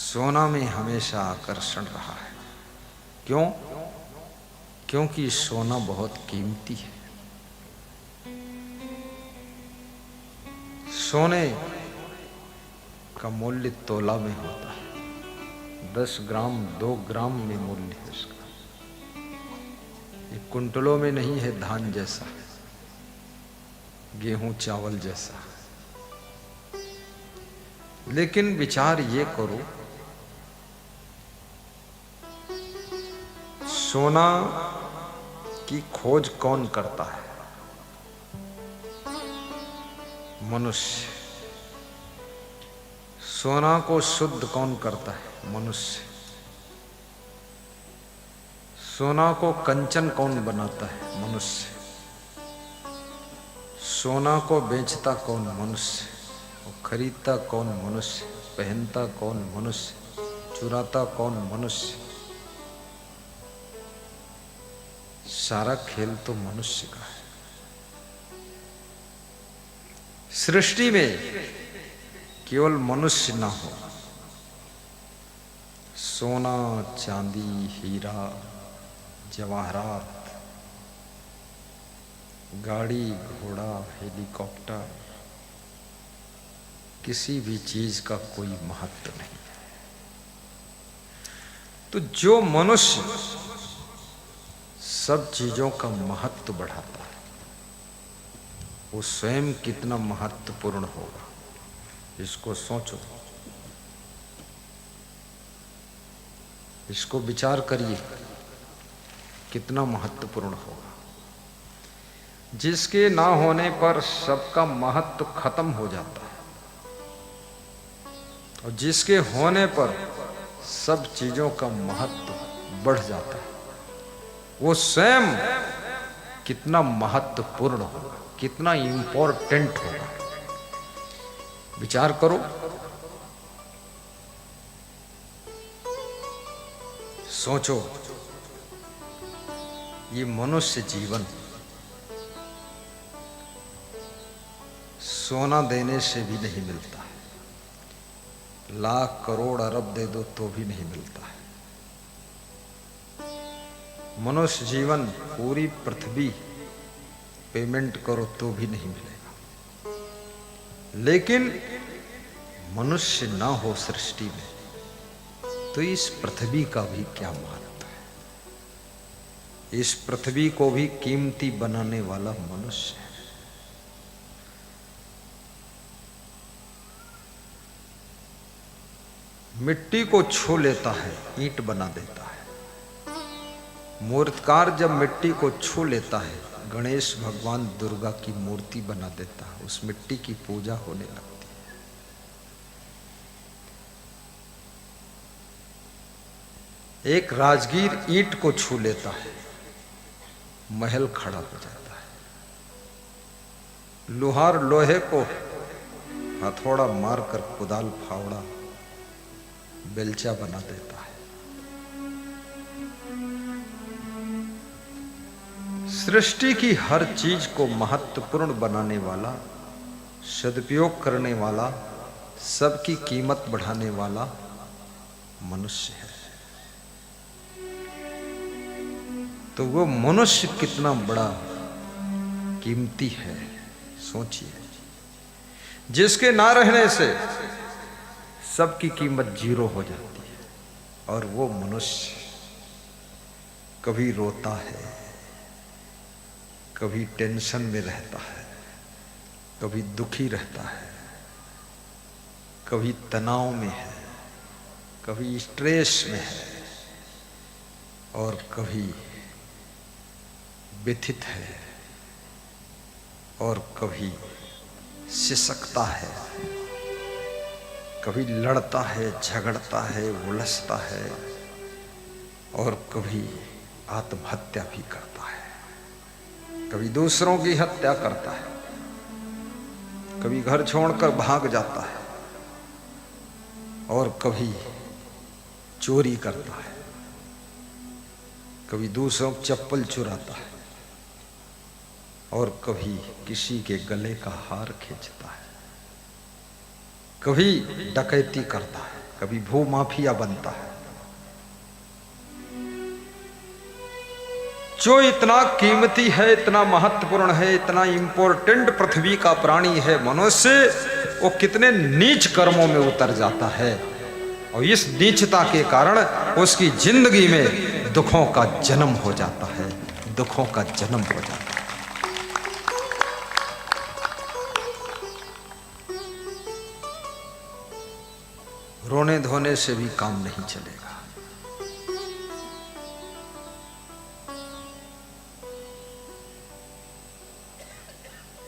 सोना में हमेशा आकर्षण रहा है। क्यों? क्योंकि सोना बहुत कीमती है। सोने का मूल्य तोला में होता है। 10 ग्राम 2 ग्राम में मूल्य है उसका। ये कुंटलों में नहीं है धान जैसा, गेहूं चावल जैसा। लेकिन विचार ये करो, सोना की खोज कौन करता है? मनुष्य। सोना को शुद्ध कौन करता है? मनुष्य। सोना को कंचन कौन बनाता है? मनुष्य। सोना को बेचता कौन? मनुष्य। और खरीदता कौन? मनुष्य। पहनता कौन? मनुष्य। चुराता कौन? मनुष्य। सारा खेल तो मनुष्य का है। सृष्टि में केवल मनुष्य ना हो, सोना चांदी हीरा जवाहरात, गाड़ी घोड़ा हेलीकॉप्टर, किसी भी चीज का कोई महत्व नहीं है। तो जो मनुष्य सब चीजों का महत्व बढ़ाता है, वो स्वयं कितना महत्वपूर्ण होगा, इसको सोचो, इसको विचार करिए, कितना महत्वपूर्ण होगा। जिसके ना होने पर सबका महत्व खत्म हो जाता है, और जिसके होने पर सब चीजों का महत्व बढ़ जाता है, वो स्वयं कितना महत्वपूर्ण होगा, कितना इंपॉर्टेंट होगा। विचार करो, सोचो, ये मनुष्य जीवन सोना देने से भी नहीं मिलता है। लाख करोड़ अरब दे दो तो भी नहीं मिलता है। मनुष्य जीवन पूरी पृथ्वी पेमेंट करो तो भी नहीं मिलेगा। लेकिन मनुष्य ना हो सृष्टि में तो इस पृथ्वी का भी क्या महत्व है। इस पृथ्वी को भी कीमती बनाने वाला मनुष्य है। मिट्टी को छू लेता है, ईंट बना देता है। मूर्तिकार जब मिट्टी को छू लेता है, गणेश भगवान दुर्गा की मूर्ति बना देता है, उस मिट्टी की पूजा होने लगती है। एक राजगीर ईंट को छू लेता है, महल खड़ा हो जाता है। लोहार लोहे को हथौड़ा मारकर कुदाल फावड़ा बेलचा बना देता है। सृष्टि की हर चीज को महत्वपूर्ण बनाने वाला, सदुपयोग करने वाला, सबकी कीमत बढ़ाने वाला मनुष्य है। तो वो मनुष्य कितना बड़ा कीमती है, सोचिए। जिसके ना रहने से सबकी कीमत जीरो हो जाती है, और वो मनुष्य कभी रोता है, कभी टेंशन में रहता है, कभी दुखी रहता है, कभी तनाव में है, कभी स्ट्रेस में है, और कभी व्यथित है, और कभी सिसकता है, कभी लड़ता है, झगड़ता है, उलझता है, और कभी आत्महत्या भी करता है। कभी दूसरों की हत्या करता है, कभी घर छोड़कर भाग जाता है, और कभी चोरी करता है, कभी दूसरों की चप्पल चुराता है, और कभी किसी के गले का हार खींचता है, कभी डकैती करता है, कभी भू माफिया बनता है। जो इतना कीमती है, इतना महत्वपूर्ण है, इतना इंपॉर्टेंट पृथ्वी का प्राणी है मनुष्य, वो कितने नीच कर्मों में उतर जाता है और इस नीचता के कारण उसकी जिंदगी में दुखों का जन्म हो जाता है, दुखों का जन्म हो जाता है। रोने धोने से भी काम नहीं चलेगा,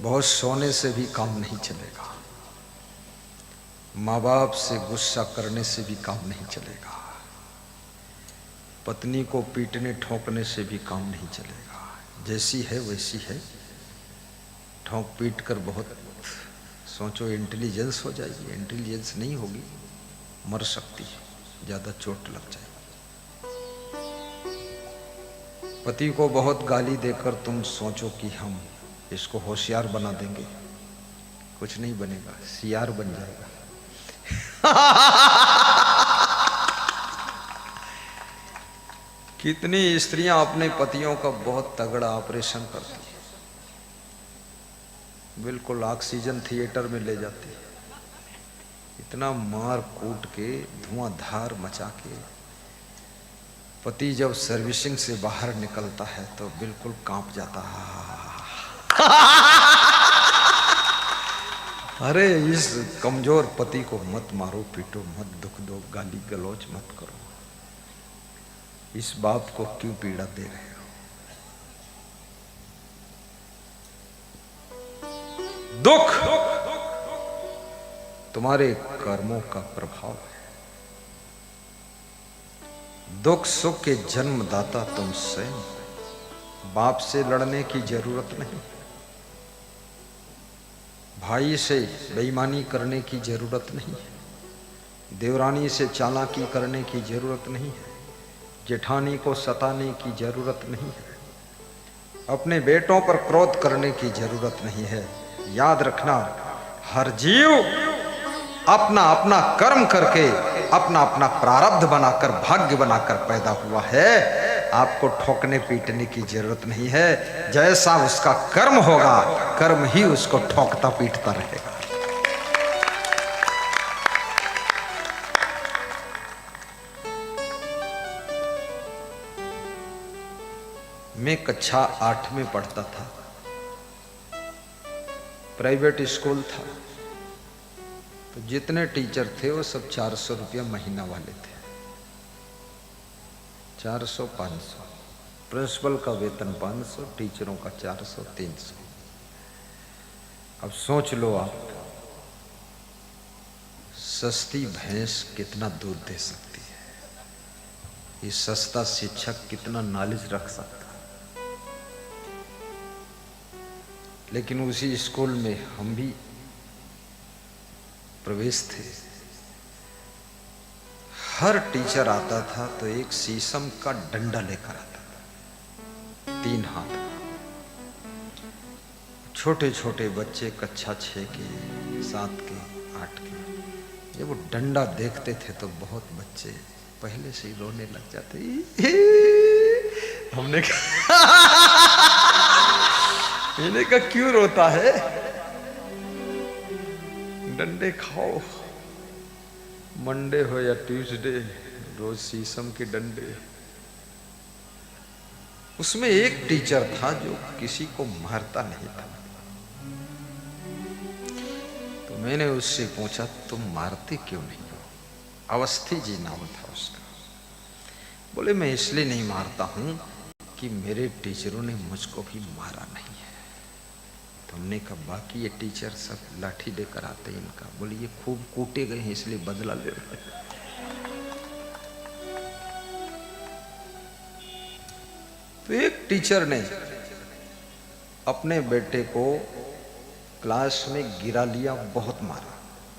बहुत सोने से भी काम नहीं चलेगा, माँ बाप से गुस्सा करने से भी काम नहीं चलेगा, पत्नी को पीटने ठोकने से भी काम नहीं चलेगा। जैसी है वैसी है, ठोक पीट कर बहुत सोचो इंटेलिजेंस हो जाएगी, इंटेलिजेंस नहीं होगी, मर सकती है, ज्यादा चोट लग जाएगी। पति को बहुत गाली देकर तुम सोचो कि हम इसको होशियार बना देंगे, कुछ नहीं बनेगा, सियार बन जाएगा। कितनी स्त्रियां अपने पतियों का बहुत तगड़ा ऑपरेशन करती है, बिल्कुल ऑक्सीजन थिएटर में ले जाती है, इतना मार कूट के धुआंधार मचा के। पति जब सर्विसिंग से बाहर निकलता है तो बिल्कुल कांप जाता है। अरे इस कमजोर पति को मत मारो पीटो, मत दुख दो, गाली गलौज मत करो, इस बाप को क्यों पीड़ा दे रहे हो। दुख तुम्हारे कर्मों का प्रभाव है। दुख सुख के जन्मदाता तुम स्वयं, बाप से लड़ने की जरूरत नहीं, भाई से बेईमानी करने की जरूरत नहीं है, देवरानी से चालाकी करने की जरूरत नहीं है, जेठानी को सताने की जरूरत नहीं है, अपने बेटों पर क्रोध करने की जरूरत नहीं है। याद रखना, हर जीव अपना अपना कर्म करके, अपना अपना प्रारब्ध बनाकर, भाग्य बनाकर पैदा हुआ है। आपको ठोकने पीटने की जरूरत नहीं है, जैसा उसका कर्म होगा कर्म ही उसको ठोकता पीटता रहेगा। मैं कक्षा 8 में पढ़ता था, प्राइवेट स्कूल था, तो जितने टीचर थे वो सब 400 रुपया महीना वाले थे, 400 500, प्रिंसिपल का वेतन 500, टीचरों का 400 300। अब सोच लो आप, सस्ती भैंस कितना दूध दे सकती है, ये सस्ता शिक्षक कितना नॉलेज रख सकता है। लेकिन उसी स्कूल में हम भी प्रवेश थे। हर टीचर आता था तो एक शीशम का डंडा लेकर आता था, 3 हाथ का। छोटे छोटे बच्चे कक्षा 6 के, 7 के, 8 के, जब वो डंडा देखते थे तो बहुत बच्चे पहले से ही रोने लग जाते। हमने कहा इन्हें का क्यों रोता है, डंडे खाओ, मंडे हो या ट्यूसडे, रोज शीशम के डंडे। उसमें एक टीचर था जो किसी को मारता नहीं था, तो मैंने उससे पूछा तुम मारते क्यों नहीं हो। अवस्थी जी नाम था उसका। बोले मैं इसलिए नहीं मारता हूं कि मेरे टीचरों ने मुझको भी मारा नहीं है। तुमने कहा बाकी ये टीचर सब लाठी लेकर आते हैं इनका, बोले ये खूब कूटे गए हैं इसलिए बदला ले रहे हैं। तो एक टीचर ने अपने बेटे को क्लास में गिरा लिया, बहुत मारा।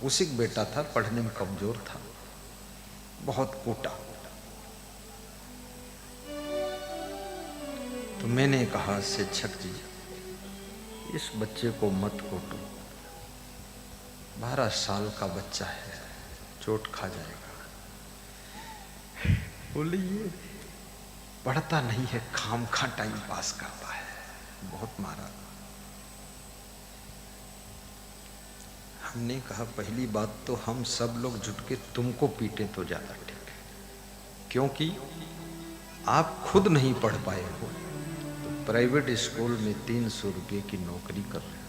उसी का बेटा था, पढ़ने में कमजोर था, बहुत कूटा। तो मैंने कहा शिक्षक जी इस बच्चे को मत कूटो, 12 साल का बच्चा है, चोट खा जाएगा। बोले ये पढ़ता नहीं है, खाम खा टाइम पास करता है। बहुत मारा। हमने कहा पहली बात तो हम सब लोग जुट के तुमको पीटे तो ज्यादा ठीक है, क्योंकि आप खुद नहीं पढ़ पाए हो। तो प्राइवेट स्कूल में 300 रुपये की नौकरी कर रहे हो,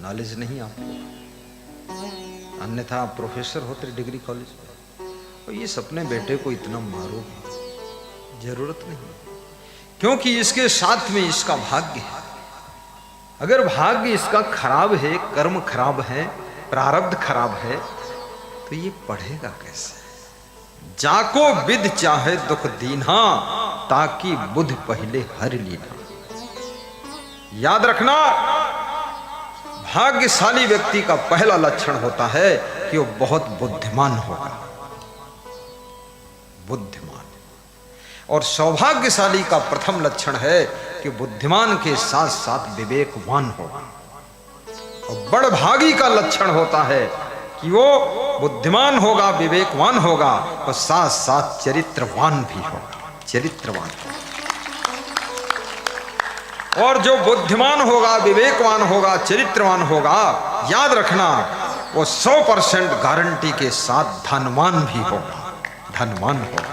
नॉलेज नहीं आपको। अन्यथा आप प्रोफेसर होते डिग्री कॉलेज में। और ये अपने बेटे को इतना मारोगे, जरूरत नहीं, क्योंकि इसके साथ में इसका भाग्य है। अगर भाग्य इसका खराब है, कर्म खराब है, प्रारब्ध खराब है, तो ये पढ़ेगा कैसे? जाको विद चाहे दुख दीन्हा, ताकि बुध पहले हर लीना। याद रखना, भाग्यशाली व्यक्ति का पहला लक्षण होता है कि वो बहुत बुद्धिमान होगा, बुद्धिमान। और सौभाग्यशाली का प्रथम लक्षण है कि बुद्धिमान के साथ साथ विवेकवान होगा। और बड़भागी का लक्षण होता है कि वो बुद्धिमान होगा, विवेकवान होगा और साथ साथ चरित्रवान भी होगा, चरित्रवान होगा। और जो बुद्धिमान होगा, विवेकवान होगा, चरित्रवान होगा, याद रखना वो 100% गारंटी के साथ धनवान भी होगा, धनवान होगा।